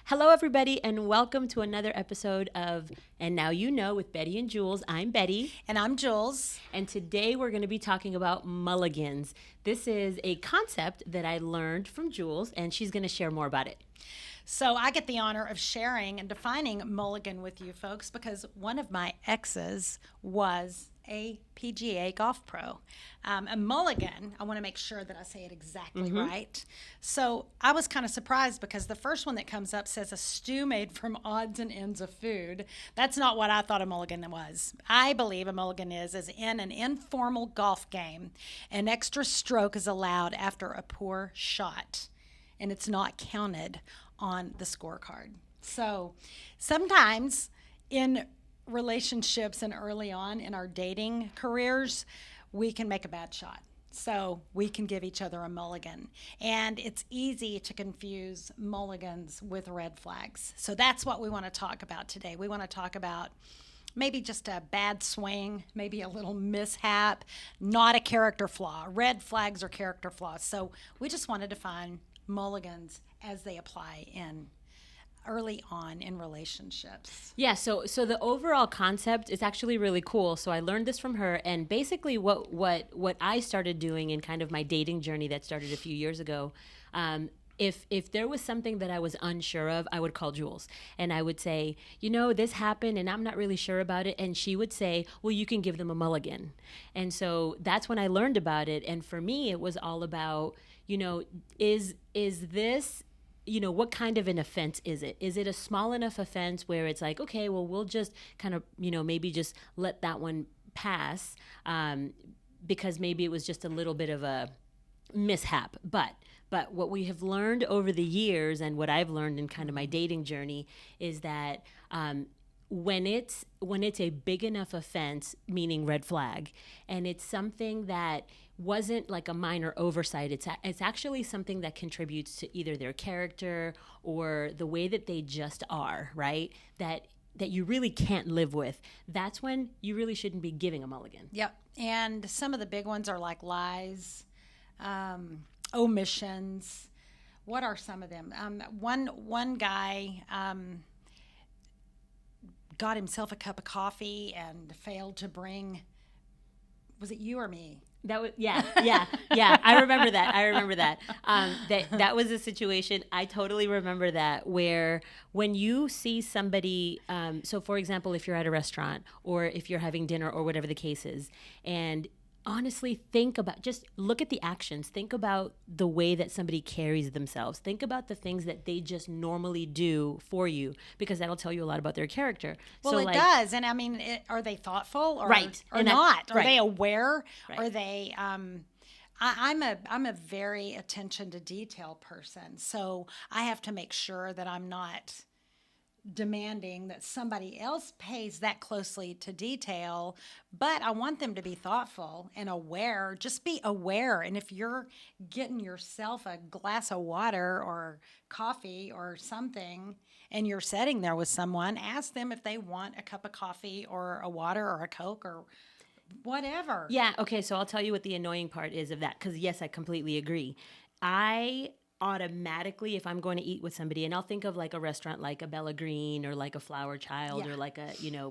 Hello, everybody, and welcome to another episode of And Now You Know with Betty and Jules. I'm Betty. And I'm Jules. And today we're going to be talking about mulligans. This is a concept that I learned from Jules, and she's going to share more about it. So I get the honor of sharing and defining mulligan with you folks because one of my exes was a PGA golf pro. A mulligan, I want to make sure that I say it exactly right. So I was kind of surprised because the first one that comes up says a stew made from odds and ends of food. That's not what I thought a mulligan was. I believe a mulligan is in an informal golf game, an extra stroke is allowed after a poor shot, and it's not counted on the scorecard. So sometimes in relationships and early on in our dating careers, we can make a bad shot. So we can give each other a mulligan. And it's easy to confuse mulligans with red flags. So that's what we want to talk about today. We want to talk about maybe just a bad swing, maybe a little mishap, not a character flaw. Red flags are character flaws. So we just want to define mulligans as they apply in early on in relationships. Yeah, so the overall concept is actually really cool. So I learned this from her, and basically what I started doing in kind of my dating journey that started a few years ago, if there was something that I was unsure of, I would call Jules and I would say, this happened and I'm not really sure about it. And she would say, well, you can give them a mulligan. And so that's when I learned about it. And for me, it was all about, is this, what kind of an offense is it? Is it a small enough offense where it's like, okay, well, we'll just kind of, maybe just let that one pass because maybe it was just a little bit of a mishap. But what we have learned over the years and what I've learned in kind of my dating journey is that when it's a big enough offense, meaning red flag, and it's something that wasn't like a minor oversight, it's actually something that contributes to either their character or the way that they just are, right? That you really can't live with, that's when you really shouldn't be giving a mulligan. Yep. And some of the big ones are like lies, omissions. What are some of them? One guy got himself a cup of coffee and failed to bring. Was it you or me? That was yeah. I remember that. That was a situation. I totally remember that where when you see somebody. So, for example, if you're at a restaurant or if you're having dinner or whatever the case is, and honestly just look at the actions. Think about the way that somebody carries themselves. Think about the things that they just normally do for you, because that'll tell you a lot about their character. Well, so it does. And I mean, are they thoughtful or, right. or not? Are they aware? Right. Are they, I'm a very attention to detail person. So I have to make sure that I'm not demanding that somebody else pays that closely to detail, but I want them to be thoughtful and aware. Just be aware. And if you're getting yourself a glass of water or coffee or something and you're sitting there with someone, ask them if they want a cup of coffee or a water or a Coke or whatever. Yeah, okay, so I'll tell you what the annoying part is of that, because yes, I completely agree. I automatically, if I'm going to eat with somebody, and I'll think of like a restaurant like a Bella Green or like a Flower Child or like a,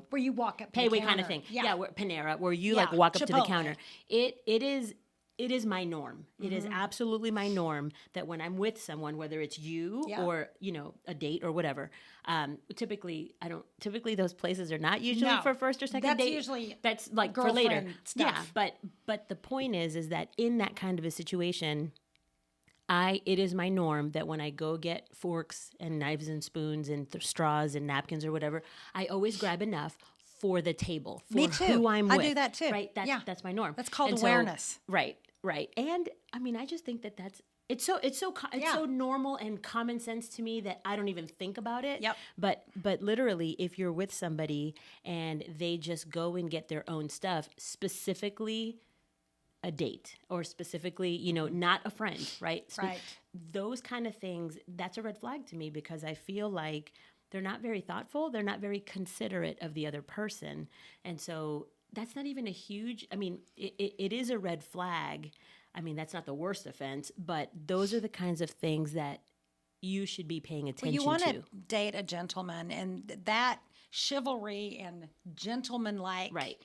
where you walk up to payway the counter. kind of thing. Yeah, Panera, where you like walk up to the Chipotle. counter. It is my norm. It is absolutely my norm that when I'm with someone, whether it's you or, a date or whatever, typically those places are not usually for first or second date. That's like for later stuff. Yeah, but the point is that in that kind of a situation, it is my norm that when I go get forks and knives and spoons and straws and napkins or whatever, I always grab enough for the table, for Me too. who I'm with. I do that too. Right? That's my norm. That's called And awareness. So, right. And I mean, I just think it's so normal and common sense to me that I don't even think about it. Yep. But literally, if you're with somebody and they just go and get their own stuff, specifically a date or specifically, not a friend, right? Right. Those kind of things, that's a red flag to me, because I feel like they're not very thoughtful. They're not very considerate of the other person. And so that's not even it is a red flag. I mean, that's not the worst offense, but those are the kinds of things that you should be paying Well, attention you want to. to date a gentleman, and that chivalry and gentlemanlike Right.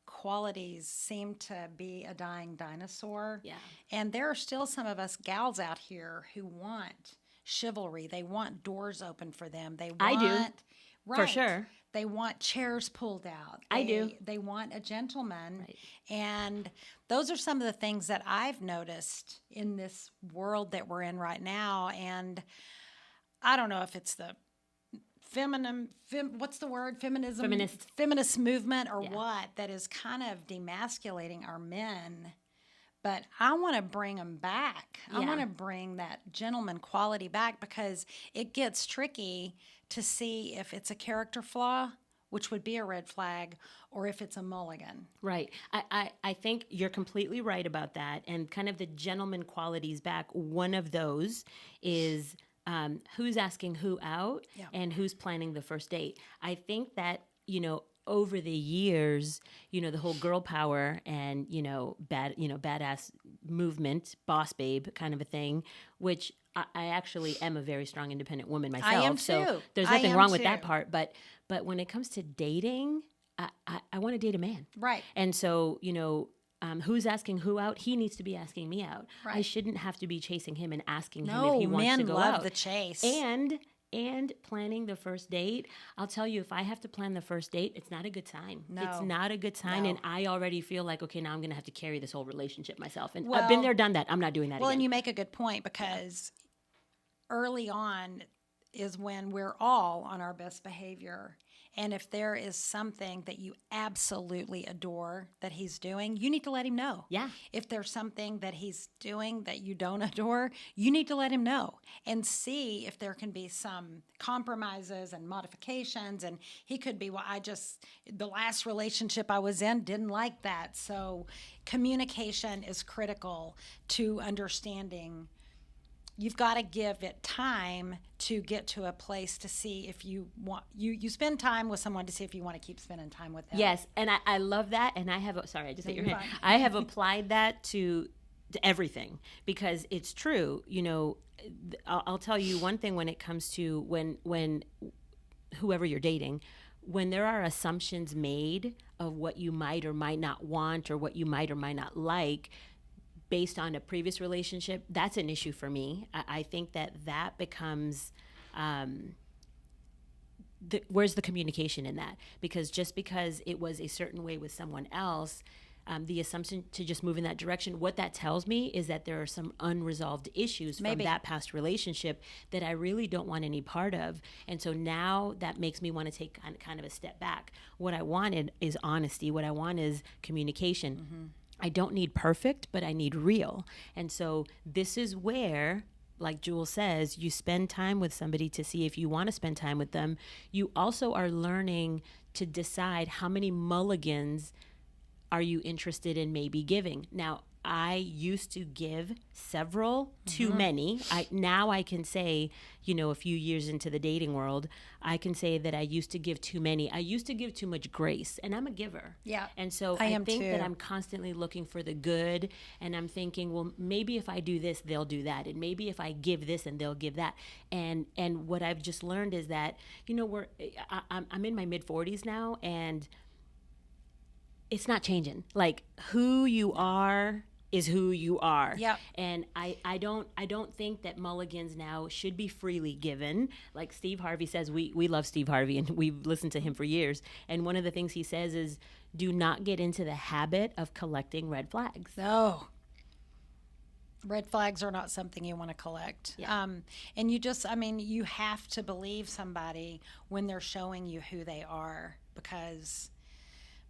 qualities seem to be a dying dinosaur. Yeah. And there are still some of us gals out here who want chivalry. They want doors open for them. They want I do, for right. sure. They want chairs pulled out. I do. They want a gentleman. Right. And those are some of the things that I've noticed in this world that we're in right now. And I don't know if it's the what's the word? Feminist movement or what that is kind of demasculating our men. But I want to bring them back. I want to bring that gentleman quality back, because it gets tricky to see if it's a character flaw, which would be a red flag, or if it's a mulligan. Right. I think you're completely right about that. And kind of the gentleman qualities back, one of those is who's asking who out and who's planning the first date. I think that, over the years, the whole girl power and, badass movement, boss babe kind of a thing, which I actually am a very strong independent woman myself. I am too. So there's nothing wrong with that part. But when it comes to dating, I want to date a man. Right. And so, who's asking who out? He needs to be asking me out. Right. I shouldn't have to be chasing him and asking him No, if he wants to go men love out. the chase. And planning the first date, I'll tell you, if I have to plan the first date, it's not a good time. No. It's not a good time. No. And I already feel like, okay, now I'm going to have to carry this whole relationship myself. And I've been there, done that. I'm not doing that Well, again. and you make a good point, because early on is when we're all on our best behavior. And if there is something that you absolutely adore that he's doing, you need to let him know. Yeah. If there's something that he's doing that you don't adore, you need to let him know and see if there can be some compromises and modifications. And he could be, well, the last relationship I was in didn't like that. So communication is critical to understanding. You've got to give it time to get to a place to see if you want, you spend time with someone to see if you want to keep spending time with them. Yes, and I love that. And I have, sorry, I just hit your hand. I have applied that to everything, because it's true. I'll tell you one thing when it comes to when whoever you're dating, when there are assumptions made of what you might or might not want or what you might or might not like, based on a previous relationship, that's an issue for me. I think that becomes, where's the communication in that? Because just because it was a certain way with someone else, the assumption to just move in that direction, what that tells me is that there are some unresolved issues from that past relationship that I really don't want any part of. And so now that makes me want to take kind of a step back. What I wanted is honesty. What I want is communication. Mm-hmm. I don't need perfect, but I need real. And so this is where, like Jewel says, you spend time with somebody to see if you want to spend time with them. You also are learning to decide how many mulligans are you interested in maybe giving. Now, I used to give several, too many. Now I can say, a few years into the dating world, I can say that I used to give too many. I used to give too much grace, and I'm a giver. Yeah. And so I think that I'm constantly looking for the good, and I'm thinking, well, maybe if I do this, they'll do that, and maybe if I give this, and they'll give that. And what I've just learned is that, I'm in my mid-40s now, and it's not changing. Like, who you are is who you are. Yep. And I don't think that mulligans now should be freely given. Like Steve Harvey says, we love Steve Harvey and we've listened to him for years. And one of the things he says is, do not get into the habit of collecting red flags. No. Red flags are not something you want to collect. Yeah. And you have to believe somebody when they're showing you who they are, because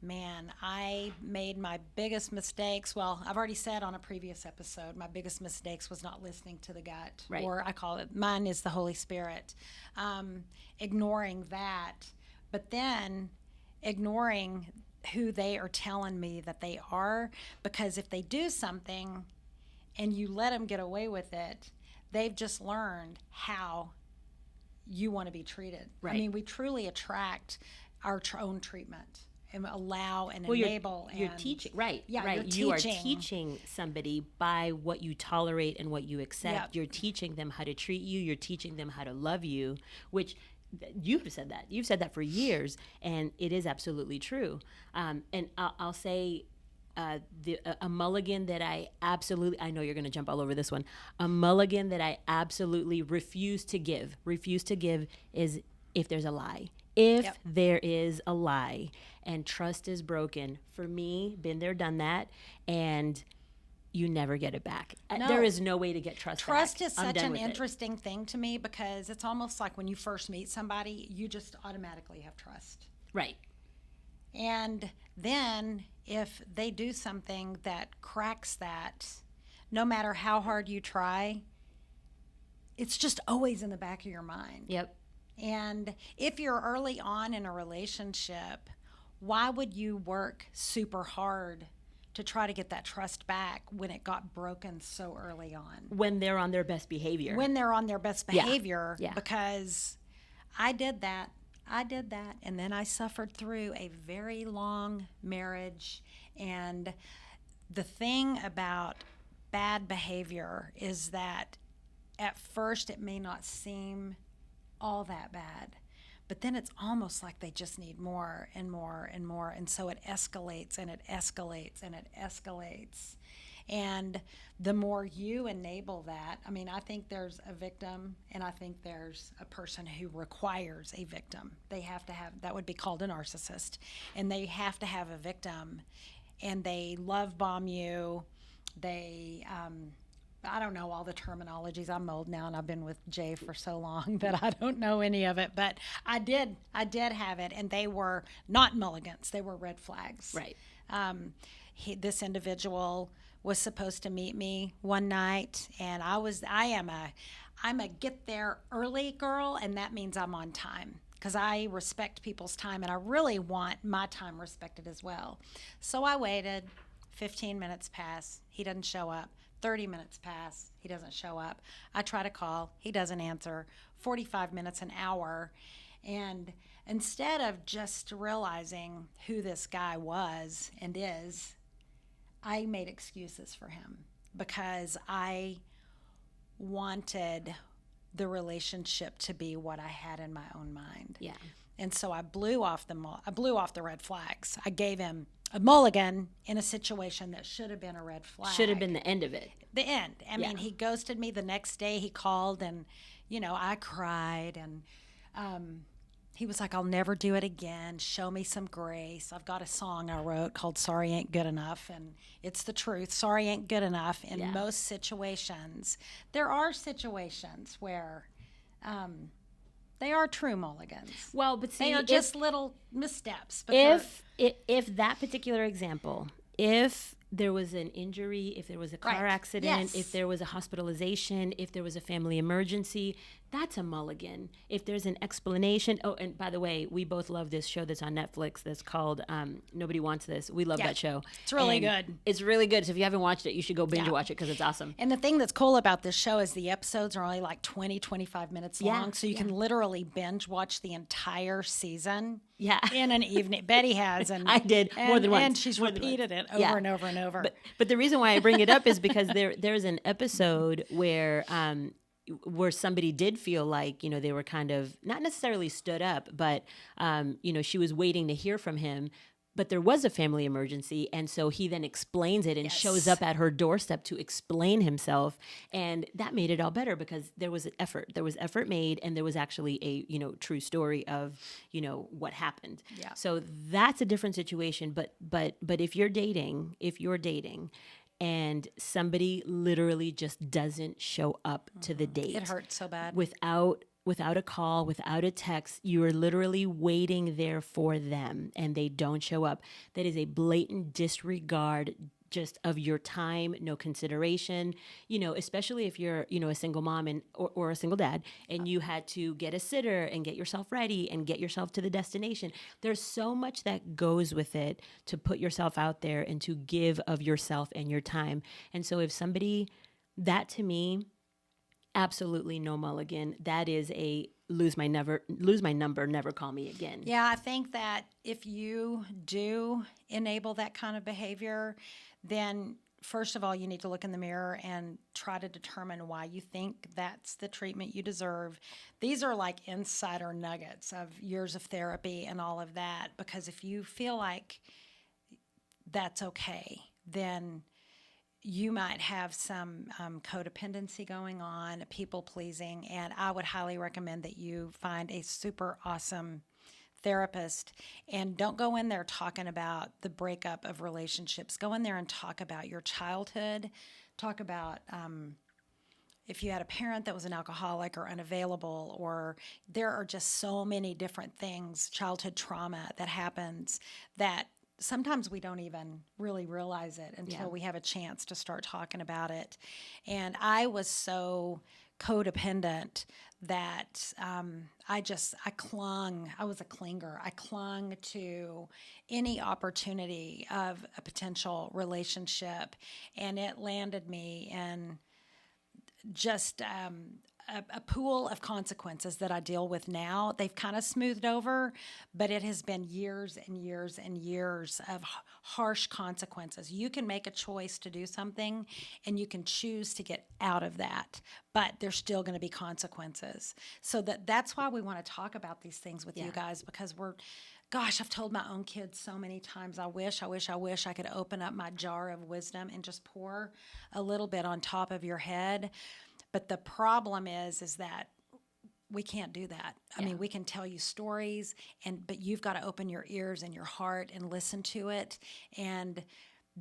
man, I made my biggest mistakes. Well, I've already said on a previous episode, my biggest mistakes was not listening to the gut, right. Or I call it, mine is the Holy Spirit. Ignoring that, but then ignoring who they are telling me that they are, because if they do something and you let them get away with it, they've just learned how you want to be treated. Right. I mean, we truly attract our own treatment. allow and Well, enable. you're and teaching, right? Yeah, right. you're You are teaching. teaching somebody by what you tolerate and what you accept. Yep. You're teaching them how to treat you. You're teaching them how to love you, which you've said that. You've said that for years, and it is absolutely true. And I'll say a mulligan that I know you're going to jump all over this one. A mulligan that I absolutely refuse to give is if there's a lie. If Yep. there is a lie and trust is broken, for me, been there, done that, and you never get it back. No. There is no way to get trust back. Trust is I'm such done an with it. interesting thing to me because it's almost like when you first meet somebody, you just automatically have trust. Right. And then if they do something that cracks that, no matter how hard you try, it's just always in the back of your mind. Yep. And if you're early on in a relationship, why would you work super hard to try to get that trust back when it got broken so early on? When they're on their best behavior. When they're on their best behavior, Yeah. because I did that. And then I suffered through a very long marriage. And the thing about bad behavior is that at first it may not seem all that bad, but then it's almost like they just need more and more and more. And so it escalates and it escalates and it escalates. And the more you enable that, I mean, I think there's a victim and I think there's a person who requires a victim. They have to have, that would be called a narcissist, and they have to have a victim, and they love bomb you. They, I don't know all the terminologies. I'm old now and I've been with Jay for so long that I don't know any of it, but I did have it, and they were not mulligans. They were red flags. Right. This individual was supposed to meet me one night, and I'm a get there early girl, and that means I'm on time because I respect people's time, and I really want my time respected as well. So I waited. 15 minutes pass, he doesn't show up. 30 minutes pass, he doesn't show up. I try to call, he doesn't answer. 45 minutes, an hour. And instead of just realizing who this guy was and is, I made excuses for him because I wanted the relationship to be what I had in my own mind. Yeah. And so I blew off the red flags. I gave him a mulligan in a situation that should have been a red flag. Should have been the end of it. The end. I mean, he ghosted me the next day. He called and, I cried, and he was like, I'll never do it again. Show me some grace. I've got a song I wrote called Sorry Ain't Good Enough, and it's the truth. Sorry ain't good enough in most situations. There are situations where they are true mulligans. Well, but see, they are just little missteps. But if that particular example, if there was an injury, if there was a car accident, if there was a hospitalization, if there was a family emergency, that's a mulligan. If there's an explanation. Oh, and by the way, we both love this show that's on Netflix that's called Nobody Wants This. We love that show. It's really good. It's really good. So if you haven't watched it, you should go binge watch it because it's awesome. And the thing that's cool about this show is the episodes are only like 20, 25 minutes long. So you can literally binge watch the entire season in an evening. Betty has. And I did more than once. And she's repeated it over and over and over. But the reason why I bring it up is because there's an episode where somebody did feel like, they were kind of not necessarily stood up, but, she was waiting to hear from him. But there was a family emergency, and so he then explains it and shows up at her doorstep to explain himself, and that made it all better because there was an effort. There was effort made, and there was actually a true story of what happened. Yeah. So that's a different situation. But if you're dating, and somebody literally just doesn't show up to the date, it hurts so bad. Without a call, without a text, you are literally waiting there for them and they don't show up. That is a blatant disregard just of your time, no consideration, especially if you're, a single mom or a single dad and you had to get a sitter and get yourself ready and get yourself to the destination. There's so much that goes with it to put yourself out there and to give of yourself and your time. And so if somebody, that to me, absolutely no mulligan. That is lose my number, never call me again. Yeah, I think that if you do enable that kind of behavior, then first of all, you need to look in the mirror and try to determine why you think that's the treatment you deserve. These are like insider nuggets of years of therapy and all of that, because if you feel like that's okay, then you might have some codependency going on, people pleasing, and I would highly recommend that you find a super awesome therapist and don't go in there talking about the breakup of relationships. Go in there and talk about your childhood, talk about if you had a parent that was an alcoholic or unavailable, or there are just so many different things, childhood trauma that happens that sometimes we don't even really realize it until we have a chance to start talking about it. And I was so codependent that I clung. I was a clinger. I clung to any opportunity of a potential relationship, and it landed me in just a pool of consequences that I deal with now. They've kind of smoothed over, but it has been years and years and years of harsh consequences. You can make a choice to do something and you can choose to get out of that, but there's still going to be consequences. So that's why we want to talk about these things with you guys, because gosh, I've told my own kids so many times, I wish I could open up my jar of wisdom and just pour a little bit on top of your head. But the problem is that we can't do that. I mean, we can tell you stories, but you've got to open your ears and your heart and listen to it and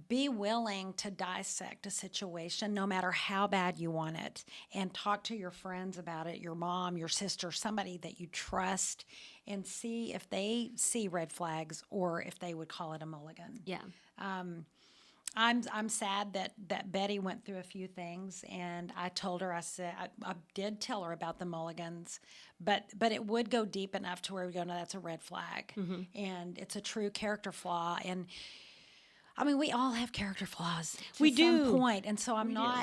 be willing to dissect a situation, no matter how bad you want it, and talk to your friends about it, your mom, your sister, somebody that you trust, and see if they see red flags or if they would call it a mulligan. Yeah. I'm sad that Betty went through a few things, and I told her, I said, I did tell her about the mulligans, but it would go deep enough to where we go, no, that's a red flag, and it's a true character flaw. And I mean, we all have character flaws to some point, and so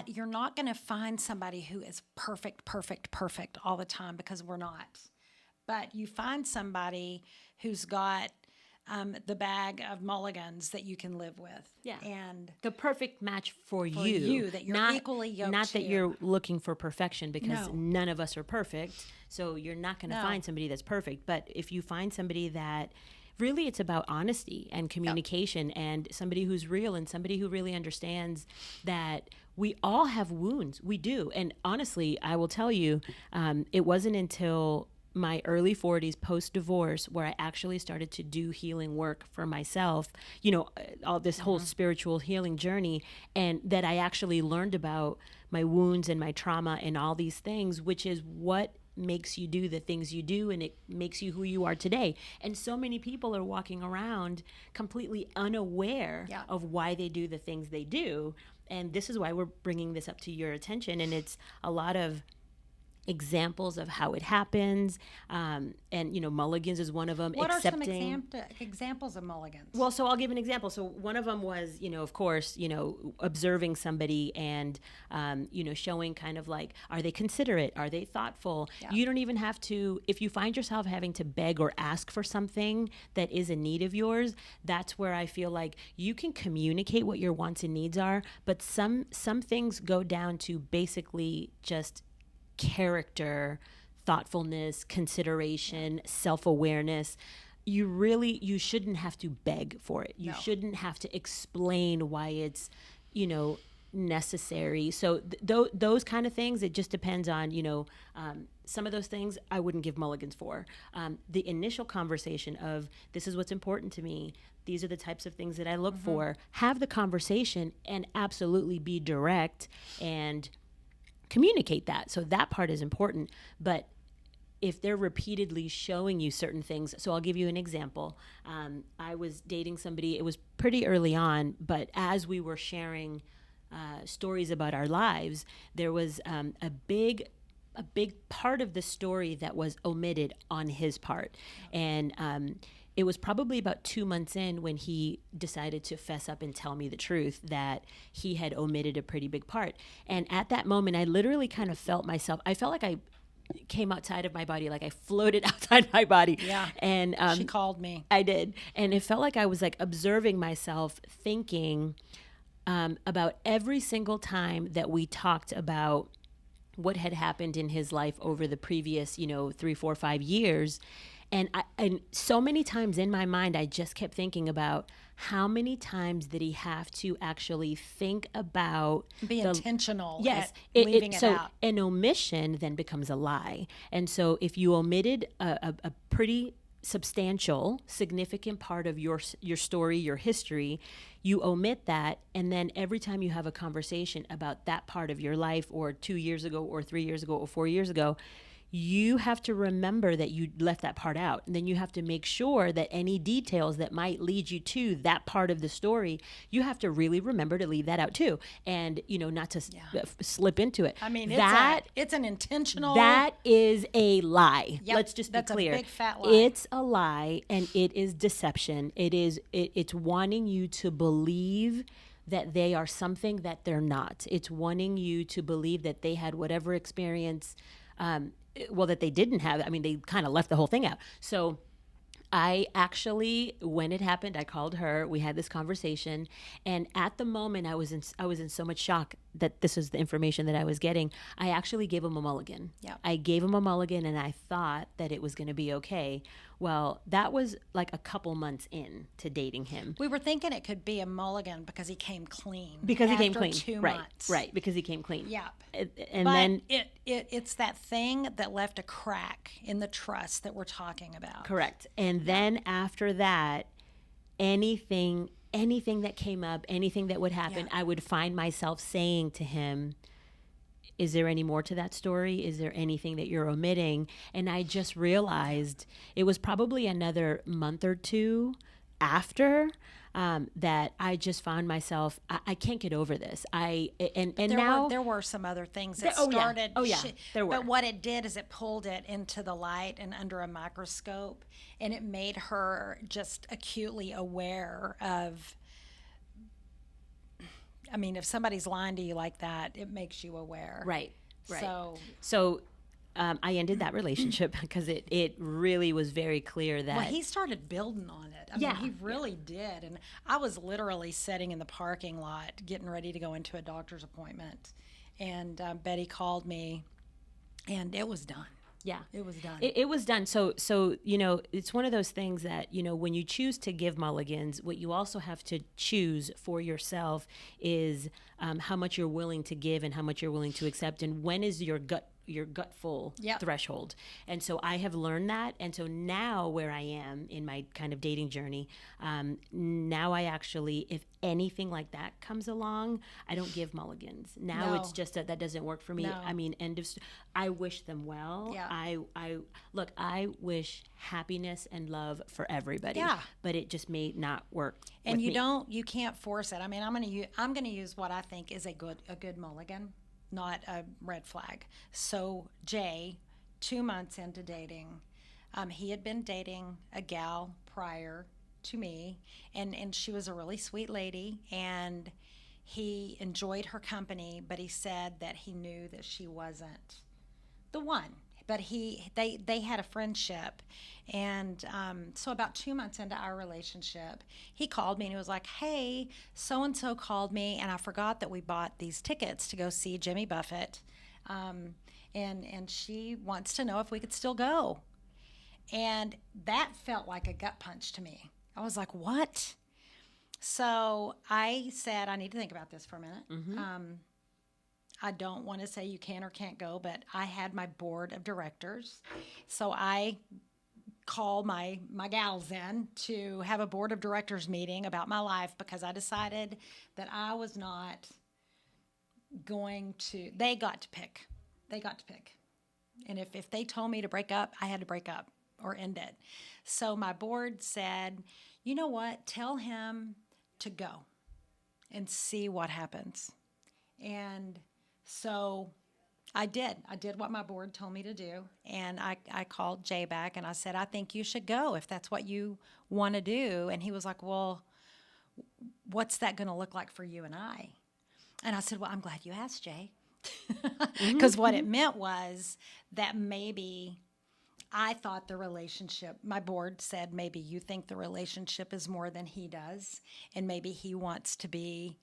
you're not going to find somebody who is perfect all the time, because we're not. But you find somebody who's got the bag of mulligans that you can live with. Yeah. And the perfect match for you. You, that you're equally yoked Not that to. you're looking for perfection, because No. none of us are perfect. So you're not going to find somebody that's perfect. But if you find somebody that really, it's about honesty and communication, and somebody who's real and somebody who really understands that we all have wounds. We do. And honestly, I will tell you, it wasn't until my early 40s post-divorce where I actually started to do healing work for myself, all this whole spiritual healing journey, and that I actually learned about my wounds and my trauma and all these things, which is what makes you do the things you do, and it makes you who you are today. And so many people are walking around completely unaware of why they do the things they do. And this is why we're bringing this up to your attention. And it's a lot of examples of how it happens, and mulligans is one of them. What are some examples of mulligans? Well, so I'll give an example. So one of them was, of course, observing somebody and showing kind of like, are they considerate, are they thoughtful? You don't even have to, if you find yourself having to beg or ask for something that is a need of yours, that's where I feel like you can communicate what your wants and needs are, but some things go down to basically just character, thoughtfulness, consideration, self-awareness. You shouldn't have to beg for it. You shouldn't have to explain why it's, necessary. So those kind of things, it just depends on, some of those things I wouldn't give mulligans for. The initial conversation of, this is what's important to me, these are the types of things that I look for, have the conversation and absolutely be direct and communicate that. So that part is important. But if they're repeatedly showing you certain things, so I'll give you an example. I was dating somebody, it was pretty early on, but as we were sharing stories about our lives, there was a big part of the story that was omitted on his part. And it was probably about 2 months in when he decided to fess up and tell me the truth that he had omitted a pretty big part. And at that moment, I literally kind of felt myself, I felt like I came outside of my body, like I floated outside my body. Yeah. And She called me. I did. And it felt like I was like observing myself, thinking about every single time that we talked about what had happened in his life over the previous, 3, 4, 5 years. And so many times in my mind, I just kept thinking about how many times did he have to actually think about Be intentional. Yes, at leaving it so out. an omission then becomes a lie. And so if you omitted a pretty substantial, significant part of your story, your history, you omit that, and then every time you have a conversation about that part of your life, or 2 years ago, or 3 years ago, or 4 years ago, you have to remember that you left that part out. And then you have to make sure that any details that might lead you to that part of the story, you have to really remember to leave that out too. And, not to slip into it. I mean, it's an intentional. That is a lie. Yep, Let's just be clear. That's a big fat lie. It's a lie, and it is deception. It's wanting you to believe that they are something that they're not. It's wanting you to believe that they had whatever experience, that they didn't have. I mean, they kind of left the whole thing out. So I actually, when it happened, I called her. We had this conversation, and at the moment, I was in so much shock that this was the information that I was getting. I actually gave him a mulligan. Yeah. I gave him a mulligan, and I thought that it was going to be okay. Well, that was like a couple months in to dating him. We were thinking it could be a mulligan because he came clean. Because he came after clean, 2 right? months. Right, because he came clean. Yeah. And but then it's that thing that left a crack in the trust that we're talking about. Correct. And then after that, anything that came up, anything that would happen, I would find myself saying to him, is there any more to that story? Is there anything that you're omitting? And I just realized it was probably another month or two after that I just found myself, I can't get over this. There were some other things that started. There were. But what it did is it pulled it into the light and under a microscope, and it made her just acutely aware of. I mean, if somebody's lying to you like that, it makes you aware. Right. So I ended that relationship because it really was very clear that. Well, he started building on it. I mean, he really did. And I was literally sitting in the parking lot getting ready to go into a doctor's appointment. And Betty called me, and it was done. Yeah, it was done. It was done. So it's one of those things that when you choose to give mulligans, what you also have to choose for yourself is how much you're willing to give and how much you're willing to accept, and when is your gutful threshold. And so I have learned that. And so now where I am in my kind of dating journey, now I actually, if anything like that comes along, I don't give mulligans. Now it's just that doesn't work for me. No. I mean, I wish them well. Yeah. I wish happiness and love for everybody. Yeah. But it just may not work. And with me. you can't force it. I mean, I'm going to use what I think is a good mulligan, not a red flag. So Jay, 2 months into dating, he had been dating a gal prior to me, and she was a really sweet lady, and he enjoyed her company, but he said that he knew that she wasn't the one. But they had a friendship, and so about 2 months into our relationship, he called me and he was like, "Hey, so and so called me, and I forgot that we bought these tickets to go see Jimmy Buffett, and she wants to know if we could still go." And that felt like a gut punch to me. I was like, "What?" So I said, "I need to think about this for a minute." Mm-hmm. I don't want to say you can or can't go, but I had my board of directors. So I called my gals in to have a board of directors meeting about my life, because I decided that I was not going to, they got to pick. And if they told me to break up, I had to break up or end it. So my board said, you know what, tell him to go and see what happens. And so I did what my board told me to do, and I called Jay back and I said, I think you should go if that's what you want to do. And he was like, well, what's that going to look like for you and I? And I said, well, I'm glad you asked, Jay. Because what it meant was that maybe I thought the relationship, my board said, maybe you think the relationship is more than he does, and maybe he wants to be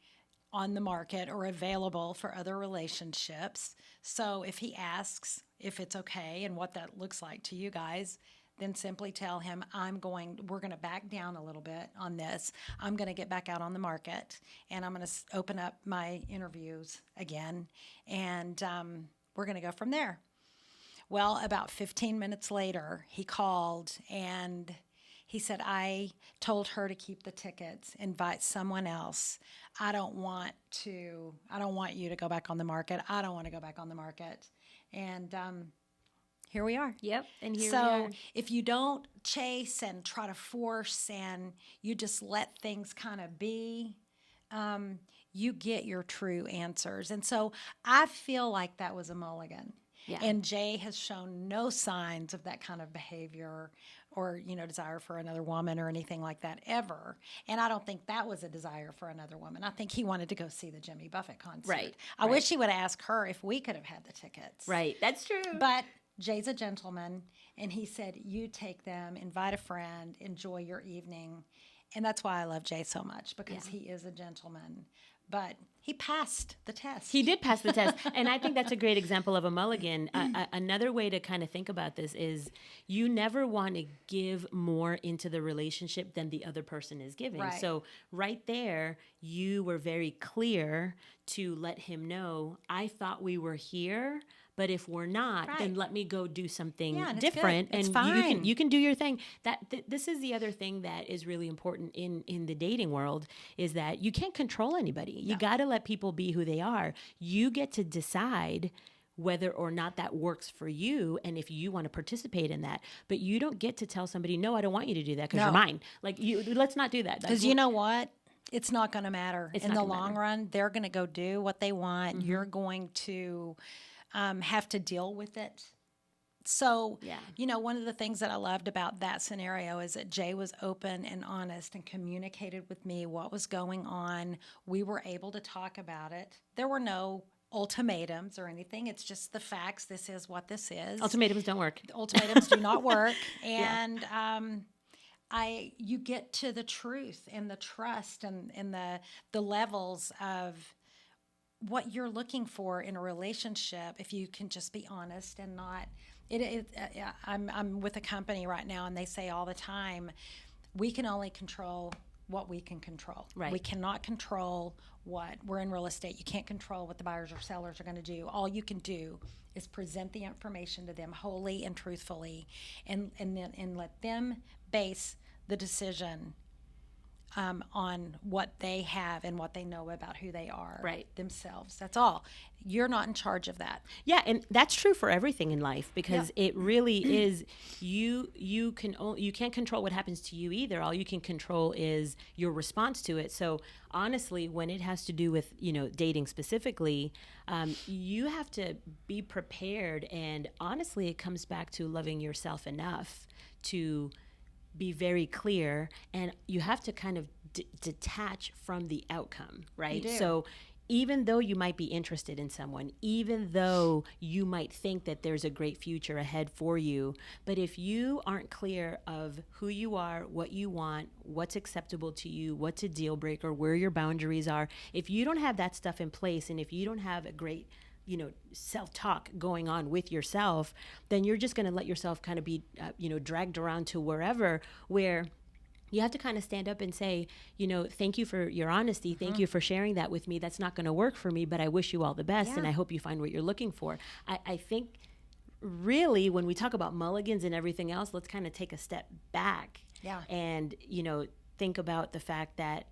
on the market or available for other relationships. So if he asks if it's okay and what that looks like to you guys, then simply tell him, we're going to back down a little bit on this. I'm going to get back out on the market, and I'm going to open up my interviews again, and we're going to go from there. Well, about 15 minutes later, he called and he said, I told her to keep the tickets, invite someone else. I don't want you to go back on the market. I don't want to go back on the market. And here we are. Yep. And here we So are. if you don't chase and try to force and you just let things kind of be, you get your true answers. And so I feel like that was a mulligan. Yeah. And Jay has shown no signs of that kind of behavior or, desire for another woman or anything like that ever. And I don't think that was a desire for another woman. I think he wanted to go see the Jimmy Buffett concert. Right. I wish he would ask her if we could have had the tickets. Right. That's true. But Jay's a gentleman, and he said, you take them, invite a friend, enjoy your evening. And that's why I love Jay so much, because he is a gentleman. But he passed the test. He did pass the test. And I think that's a great example of a mulligan. Another way to kind of think about this is you never want to give more into the relationship than the other person is giving. Right. So right there, you were very clear to let him know, I thought we were here, but if we're not, then let me go do something different. It's and fine. you can do your thing. This is the other thing that is really important in the dating world, is that you can't control anybody. You got to let people be who they are. You get to decide whether or not that works for you and if you want to participate in that. But you don't get to tell somebody, no, I don't want you to do that because you're mine. Let's not do that. Because you know what? It's not going to matter. In the long matter. run, they're going to go do what they want. Mm-hmm. You're going to have to deal with it. So, one of the things that I loved about that scenario is that Jay was open and honest and communicated with me what was going on. We were able to talk about it. There were no ultimatums or anything. It's just the facts. This is what this is. Ultimatums don't work. Ultimatums do not work. And you get to the truth and the trust and the levels of what you're looking for in a relationship if you can just be honest and not. I'm with a company right now, and they say all the time, we can only control what we can control. Right. We cannot control what we're in real estate. You can't control what the buyers or sellers are going to do. All you can do is present the information to them wholly and truthfully, and let them base the decision on what they have and what they know about who they are themselves. That's all. You're not in charge of that. Yeah, and that's true for everything in life, because it really is. You can't control what happens to you either. All you can control is your response to it. So honestly, when it has to do with dating specifically, you have to be prepared. And honestly, it comes back to loving yourself enough to be very clear, and you have to kind of detach from the outcome, right? So even though you might be interested in someone, even though you might think that there's a great future ahead for you, but if you aren't clear of who you are, what you want, what's acceptable to you, what's a deal breaker, where your boundaries are, if you don't have that stuff in place, and if you don't have a great self-talk going on with yourself, then you're just going to let yourself kind of be, dragged around to wherever, where you have to kind of stand up and say, thank you for your honesty. Thank you for sharing that with me. That's not going to work for me, but I wish you all the best. And I hope you find what you're looking for. I think really when we talk about mulligans and everything else, let's kind of take a step back and, think about the fact that,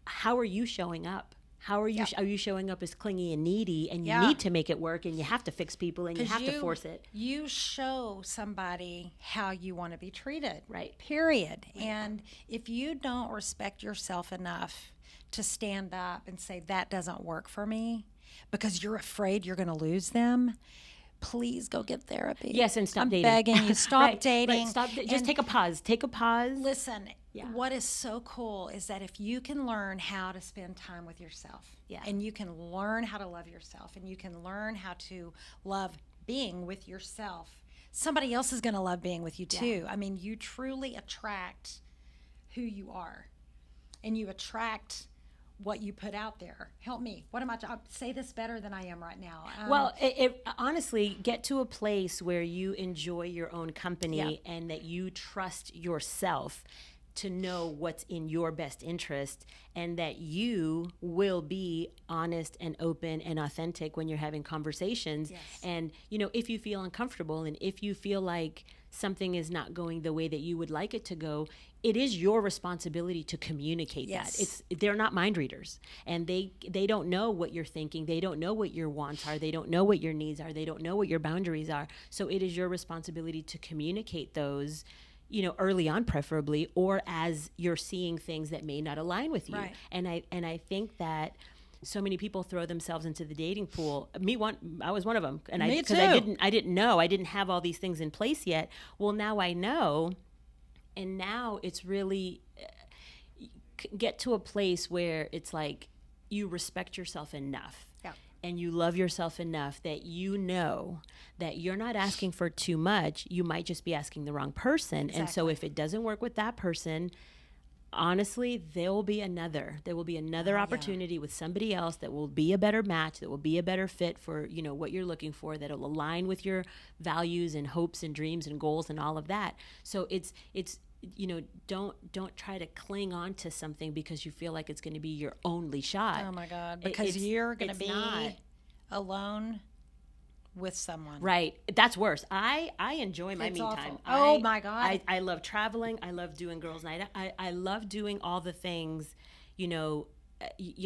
how are you showing up? How are you? Are you showing up as clingy and needy, and you need to make it work, and you have to fix people, and you have to force it? You show somebody how you want to be treated, right? Period. Right. And if you don't respect yourself enough to stand up and say that doesn't work for me, because you're afraid you're going to lose them, please go get therapy. Yes, and stop dating. I'm begging you, stop dating. Stop. Just take a pause. Take a pause. Listen. Yeah. what is so cool is that if you can learn how to spend time with yourself, Yeah. and you can learn how to love yourself, and you can learn how to love being with yourself, somebody else is going to love being with you too. I mean, you truly attract who you are, and you attract what you put out there. Help me. What am I? I'll say this better than I am right now. Well, it honestly, get to a place where you enjoy your own company and that you trust yourself to know what's in your best interest, and that you will be honest and open and authentic when you're having conversations. And, if you feel uncomfortable and if you feel like something is not going the way that you would like it to go, it is your responsibility to communicate that. They're not mind readers, and they don't know what you're thinking. They don't know what your wants are. They don't know what your needs are. They don't know what your boundaries are. So it is your responsibility to communicate those, early on, preferably, or as you're seeing things that may not align with you. Right. And I think that so many people throw themselves into the dating pool. I was one of them, and Me because too. I didn't know, I didn't have all these things in place yet. Well, now I know, and now it's really get to a place where it's like you respect yourself enough. And you love yourself enough that you know that you're not asking for too much. You might just be asking the wrong person. And so if it doesn't work with that person, honestly, there will be another opportunity with somebody else that will be a better match, that will be a better fit for, what you're looking for, that'll align with your values and hopes and dreams and goals and all of that. So it's don't try to cling on to something because you feel like it's going to be your only shot. Oh my God, because you're going to be alone with someone. Right. That's worse. I enjoy my me time. Oh my God. I love traveling. I love doing girls' night. I love doing all the things. You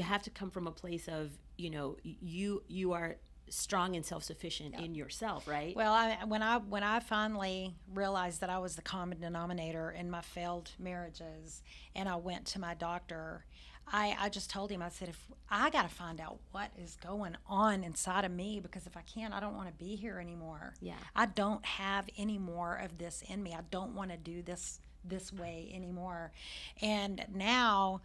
have to come from a place of, you are strong and self-sufficient in yourself, right? Well, when I finally realized that I was the common denominator in my failed marriages, and I went to my doctor, I just told him, I said, if I got to find out what is going on inside of me, because if I can't, I don't want to be here anymore. Yeah. I don't have any more of this in me. I don't want to do this way anymore. And now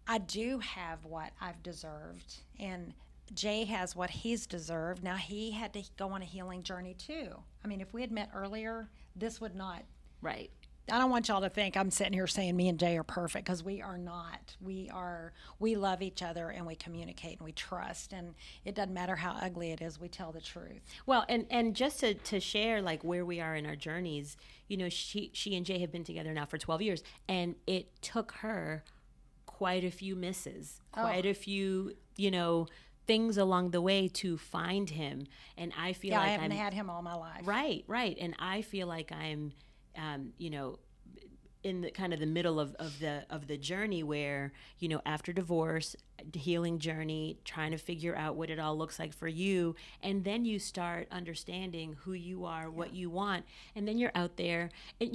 I do have what I've deserved, and Jay has what he's deserved. Now he had to go on a healing journey too. I mean, if we had met earlier, this would not. Right. I don't want y'all to think I'm sitting here saying me and Jay are perfect, because we are not. We love each other, and we communicate, and we trust, and it doesn't matter how ugly it is, we tell the truth. Well, and just to share like where we are in our journeys, she and Jay have been together now for 12 years, and it took her quite a few misses, quite a few, things along the way to find him. And I feel like I haven't had him all my life. Right. And I feel like I'm, in the kind of the middle of the journey where, after divorce, healing journey, trying to figure out what it all looks like for you. And then you start understanding who you are, what you want. And then you're out there. And,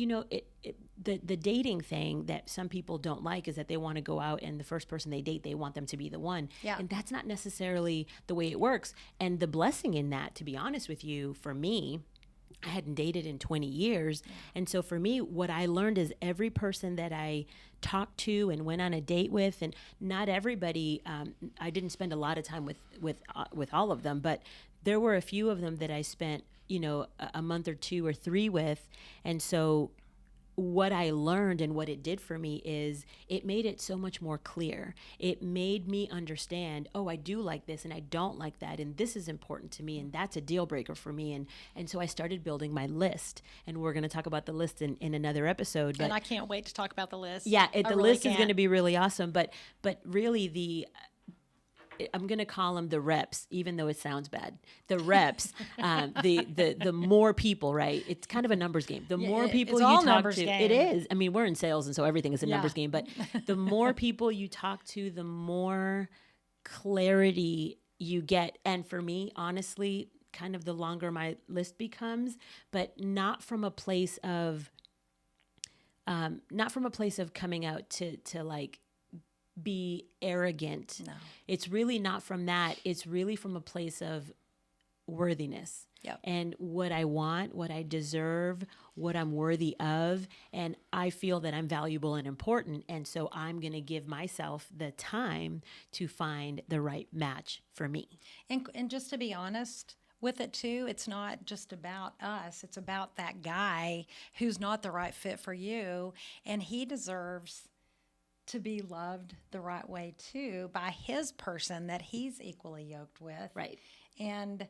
the dating thing that some people don't like is that they want to go out and the first person they date, they want them to be the one. Yeah. And that's not necessarily the way it works. And the blessing in that, to be honest with you, for me, I hadn't dated in 20 years. And so for me, what I learned is every person that I talked to and went on a date with, and not everybody, I didn't spend a lot of time with all of them, but there were a few of them that I spent, a month or 2 or 3 with. And so what I learned and what it did for me is it made it so much more clear. It made me understand, I do like this and I don't like that, and this is important to me, and that's a deal breaker for me. And so I started building my list, and we're going to talk about the list in another episode. But and I can't wait to talk about the list. Yeah, the really list is going to be really awesome. But really I'm going to call them the reps, even though it sounds bad. The reps, the more people, right? It's kind of a numbers game. The more people you talk to, it is. I mean, we're in sales, and so everything is a numbers game. But the more people you talk to, the more clarity you get. And for me, honestly, kind of the longer my list becomes, but not from a place of coming out to like be arrogant. No. It's really not from that. It's really from a place of worthiness. Yep. And what I want, what I deserve, what I'm worthy of. And I feel that I'm valuable and important. And so I'm going to give myself the time to find the right match for me. And just to be honest with it too, it's not just about us. It's about that guy who's not the right fit for you, and he deserves to be loved the right way too by his person that he's equally yoked with. Right. And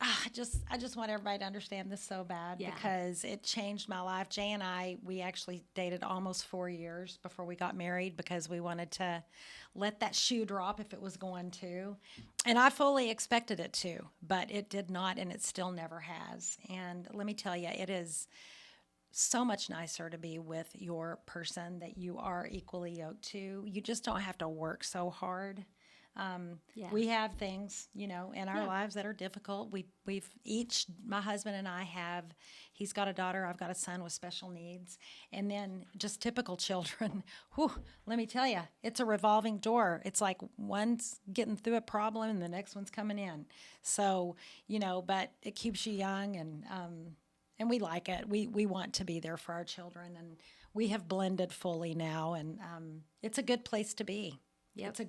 I just want everybody to understand this so bad because it changed my life. Jay and I, we actually dated almost 4 years before we got married because we wanted to let that shoe drop if it was going to. And I fully expected it to, but it did not, and it still never has. And let me tell you, it is so much nicer to be with your person that you are equally yoked to. You just don't have to work so hard. We have things, in our lives that are difficult. We've each, my husband and I have, he's got a daughter, I've got a son with special needs, and then just typical children. Whew, let me tell you, it's a revolving door. It's like one's getting through a problem and the next one's coming in. So, but it keeps you young, and we like it. We want to be there for our children, and we have blended fully now, and it's a good place to be. Yep. It's a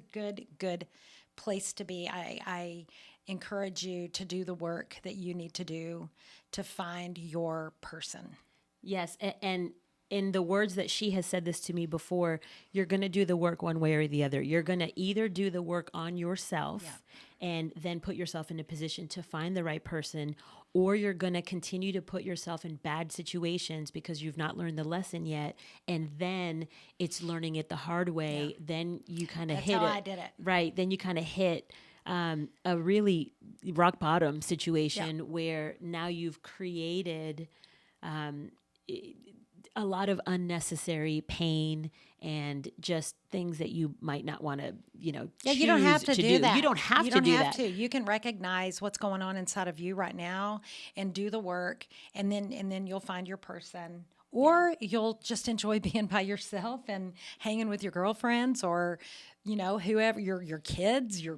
good place to be. I encourage you to do the work that you need to do to find your person. Yes, and in the words that she has said this to me before, you're going to do the work one way or the other. You're going to either do the work on yourself and then put yourself in a position to find the right person, or you're going to continue to put yourself in bad situations because you've not learned the lesson yet, and then it's learning it the hard way. Yeah. Then you kind of hit it. That's how I did it. Right. Then you kind of hit a really rock bottom situation where now you've created a lot of unnecessary pain and just things that you might not want to, choose you don't have to do that. You don't have to do that. You can recognize what's going on inside of you right now and do the work, and then you'll find your person. Or you'll just enjoy being by yourself and hanging with your girlfriends or, whoever, your kids, your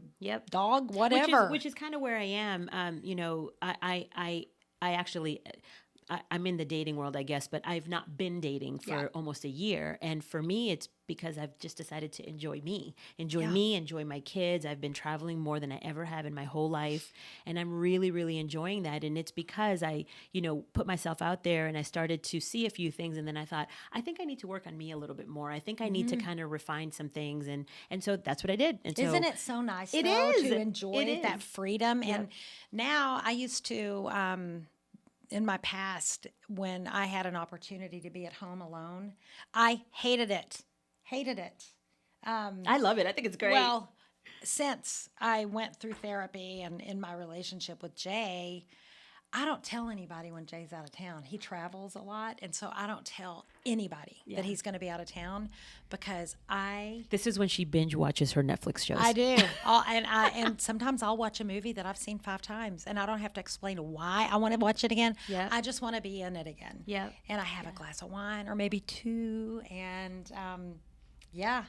dog, whatever. Which is kind of where I am. I actually, I'm in the dating world, I guess, but I've not been dating for almost a year. And for me, it's because I've just decided to enjoy me, enjoy my kids. I've been traveling more than I ever have in my whole life. And I'm really, really enjoying that. And it's because I, put myself out there and I started to see a few things. And then I thought, I think I need to work on me a little bit more. I think I need to kind of refine some things. And so that's what I did. And Isn't it so nice to enjoy that freedom? Yep. And now I used to, in my past, when I had an opportunity to be at home alone, I hated it. I love it. I think it's great. Well, since I went through therapy and in my relationship with Jay, I don't tell anybody when Jay's out of town. He travels a lot, and so I don't tell anybody that he's going to be out of town because This is when she binge watches her Netflix shows. I do, and sometimes I'll watch a movie that I've seen 5 times, and I don't have to explain why I want to watch it again. Yeah. I just want to be in it again. Yeah. And I have a glass of wine or maybe 2, and Yeah.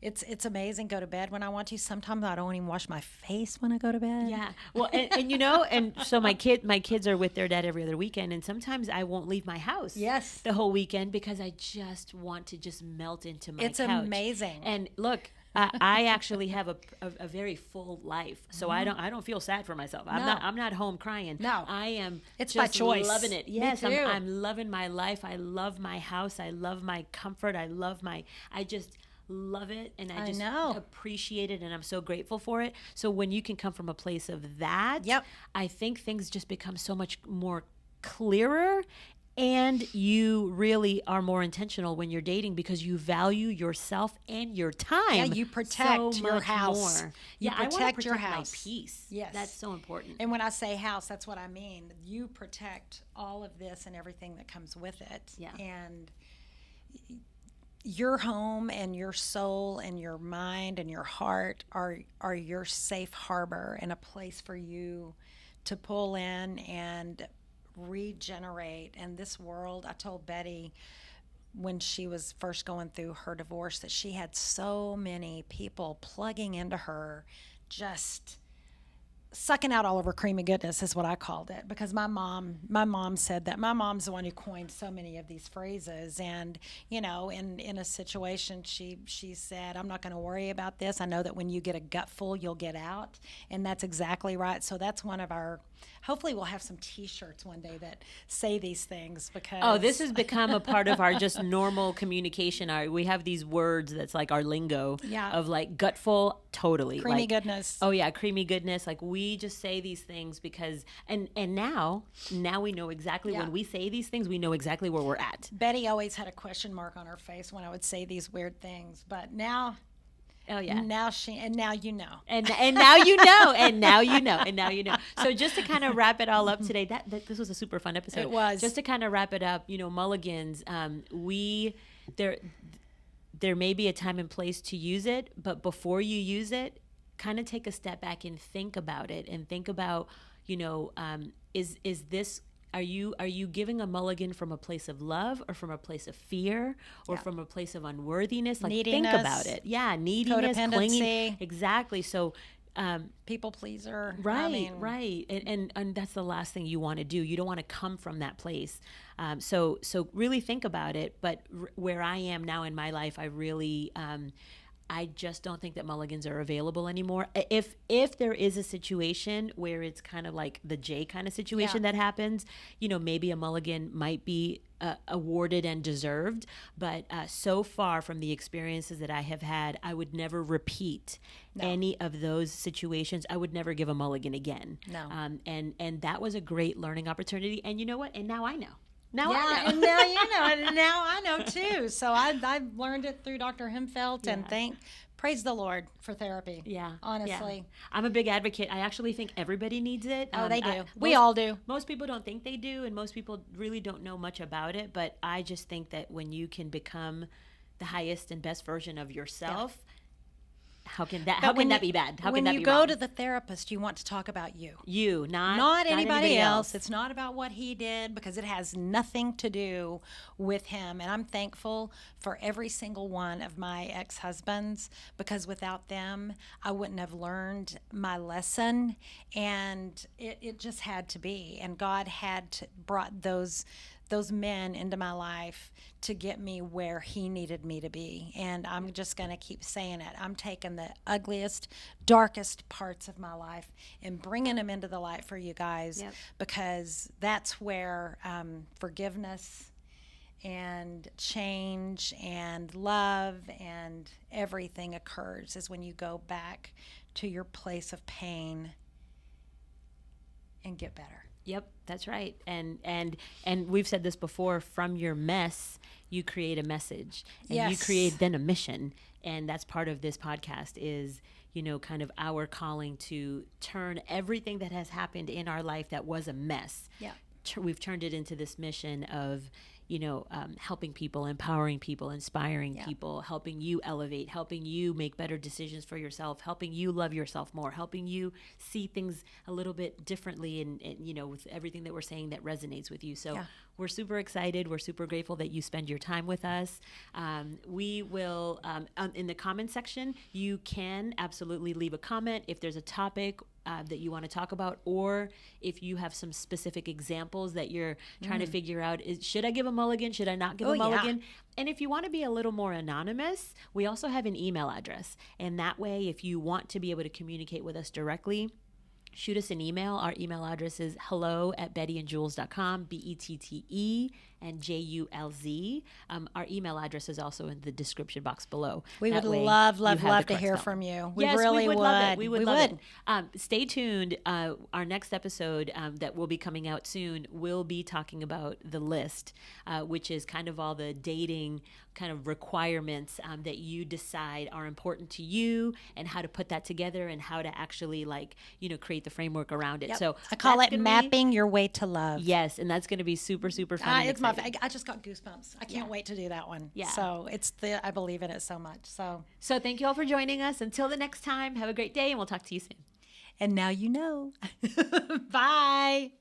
It's amazing. Go to bed when I want to. Sometimes I don't even wash my face when I go to bed. Yeah. Well, and so my kids are with their dad every other weekend, and sometimes I won't leave my house. Yes. The whole weekend because I just want to just melt into my couch. It's amazing. And look, I actually have a very full life, so I don't feel sad for myself. I'm not home crying. No, I am. It's just by choice. Loving it. Yes, Me too. I'm loving my life. I love my house. I love my comfort. I just love it, and I just appreciate it, and I'm so grateful for it. So when you can come from a place of that, I think things just become so much more clearer, and you really are more intentional when you're dating because you value yourself and your time. Yeah, you protect so your much house. More. You I protect your my house. peace. Yes, that's so important. And when I say house, that's what I mean. You protect all of this and everything that comes with it. Yeah. And your home and your soul and your mind and your heart are your safe harbor and a place for you to pull in and regenerate. And this world, I told Betty when she was first going through her divorce that she had so many people plugging into her, just sucking out all of her creamy goodness is what I called it, because my mom said that. My mom's the one who coined so many of these phrases, and in a situation she said, I'm not going to worry about this. I know that when you get a gutful, you'll get out, and that's exactly right. So that's one of our. Hopefully, we'll have some T-shirts one day that say these things, because this has become a part of our just normal communication. We have these words that's like our lingo of like gutful, totally. creamy like, goodness. Oh yeah, creamy goodness. Like we just say these things because, and now we know exactly when we say these things, we know exactly where we're at. Betty always had a question mark on her face when I would say these weird things, but now. Oh yeah. Now you know. And now you know. And now you know. And now you know. So just to kind of wrap it all up today, that this was a super fun episode. It was. Just to kind of wrap it up, Mulligans, there may be a time and place to use it, but before you use it, kind of take a step back and think about it, and think about, is this, are you giving a mulligan from a place of love, or from a place of fear, or from a place of unworthiness? Like, neediness, think about it. Yeah, neediness, clinging. Exactly. So people pleaser. Right, right. And that's the last thing you want to do. You don't want to come from that place. So really think about it. But where I am now in my life, I just don't think that mulligans are available anymore. If there is a situation where it's kind of like the J kind of situation that happens, maybe a mulligan might be awarded and deserved. But so far from the experiences that I have had, I would never repeat any of those situations. I would never give a mulligan again. No. And that was a great learning opportunity. And you know what? And now I know. Now I know. And now you know, and now I know too. So I've learned it through Dr. Hemfeld, and praise the Lord for therapy. Yeah, honestly, I'm a big advocate. I actually think everybody needs it. Oh, they do. We all do. Most people don't think they do, and most people really don't know much about it. But I just think that when you can become the highest and best version of yourself. How can that be bad? How can that be When you go wrong? to the therapist, you want to talk about you. Not anybody else. It's not about what he did, because it has nothing to do with him. And I'm thankful for every single one of my ex-husbands, because without them, I wouldn't have learned my lesson. And it just had to be. And God had brought those men into my life to get me where he needed me to be. And I'm just going to keep saying it. I'm taking the ugliest, darkest parts of my life and bringing them into the light for you guys, because that's where forgiveness and change and love and everything occurs, is when you go back to your place of pain and get better. Yep, that's right. And we've said this before, from your mess, you create a message, and you create then a mission. And that's part of this podcast is, kind of our calling to turn everything that has happened in our life that was a mess. Yeah. We've turned it into this mission of, helping people, empowering people, inspiring people, helping you elevate, helping you make better decisions for yourself, helping you love yourself more, helping you see things a little bit differently, and with everything that we're saying that resonates with you. So we're super excited. We're super grateful that you spend your time with us. We will, in the comment section, you can absolutely leave a comment if there's a topic that you want to talk about, or if you have some specific examples that you're trying to figure out, should I give a mulligan? Should I not give a mulligan? And if you want to be a little more anonymous, we also have an email address. And that way, if you want to be able to communicate with us directly, shoot us an email. Our email address is hello@bettyandjules.com, BETTE and JULZ. Our email address is also in the description box below. We would love to hear from you. We really would. Love it. We would love it. Stay tuned. Our next episode that will be coming out soon will be talking about the list, which is kind of all the dating kind of requirements that you decide are important to you, and how to put that together, and how to actually create the framework around it. So I call it mapping your way to love. Yes, and that's going to be super, super fun. It's I just got goosebumps. I can't wait to do that one. Yeah. So I believe in it so much. So thank you all for joining us. Until the next time, have a great day, and we'll talk to you soon. And now you know. Bye.